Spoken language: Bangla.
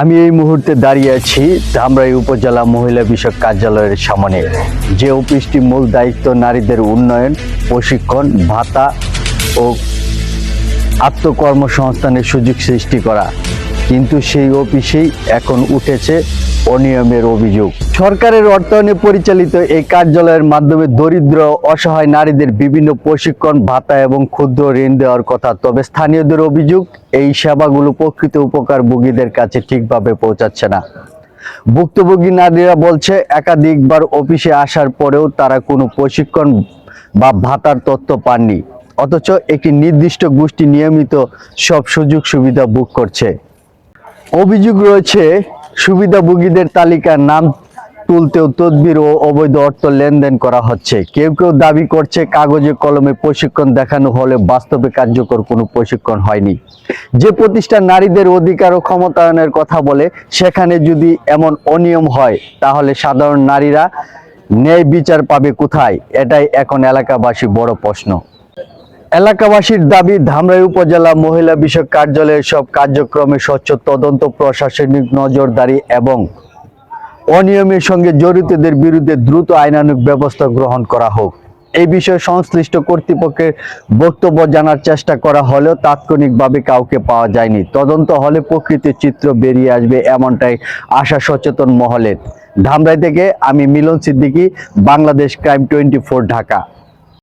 আমি এই মুহূর্তে দাঁড়িয়ে আছি ধামরাই উপজেলা মহিলা বিষয়ক কার্যালয়ের সামনে। যে অফিসটি মূল দায়িত্ব নারীদের উন্নয়ন, প্রশিক্ষণ, ভাতা ও আত্মকর্মসংস্থানের সুযোগ সৃষ্টি করা, কিন্তু সেই অফিসেই এখন উঠেছে অনিয়মের অভিযোগ। সরকারের অর্থায়নে পরিচালিত এই কার্যালয়ের মাধ্যমে দরিদ্র অসহায় নারীদের বিভিন্ন প্রশিক্ষণ, ভাতা এবং ক্ষুদ্র ঋণ দেওয়ার কথা। তবে স্থানীয়দের অভিযোগ, এই সেবাগুলো প্রকৃত উপকারভোগীদের কাছে ঠিকভাবে পৌঁছাচ্ছে না। ভুক্তভোগী নারীরা বলছে, একাধিকবার অফিসে আসার পরেও তারা কোনো প্রশিক্ষণ বা ভাতার তথ্য পাননি, অথচ একটি নির্দিষ্ট গোষ্ঠী নিয়মিত সব সুযোগ সুবিধা ভোগ করছে। অভিযোগ রয়েছে, সুবিধাভোগীদের তালিকার নাম তুলতেও তদবির ও অবৈধ অর্থ লেনদেন করা হচ্ছে। কেউ কেউ দাবি করছে, কাগজে কলমে প্রশিক্ষণ দেখানো হলে বাস্তবে কার্যকর কোনো প্রশিক্ষণ হয়নি। যে প্রতিষ্ঠান নারীদের অধিকার ও ক্ষমতায়নের কথা বলে, সেখানে যদি এমন অনিয়ম হয়, তাহলে সাধারণ নারীরা ন্যায় বিচার পাবে কোথায়? এটাই এখন এলাকাবাসীর বড় প্রশ্ন। এলাকাবাসীর দাবি, ধামরাই উপজেলা মহিলা বিষয়ক কার্যালয়ের সব কার্যক্রমে স্বচ্ছ তদন্ত, প্রশাসনিক নজরদারি এবং অনিয়মের সঙ্গে জড়িতদের বিরুদ্ধে দ্রুত আইনানুগ ব্যবস্থা গ্রহণ করা হোক। এই বিষয়ে সংশ্লিষ্ট কর্তৃপক্ষের বক্তব্য জানার চেষ্টা করা হলেও তাৎক্ষণিকভাবে কাউকে পাওয়া যায়নি। তদন্ত হলে প্রকৃতির চিত্র বেরিয়ে আসবে, এমনটাই আশা সচেতন মহলের। ধামরাই থেকে আমি মিলন সিদ্দিকী, বাংলাদেশ ক্রাইম 24, ঢাকা।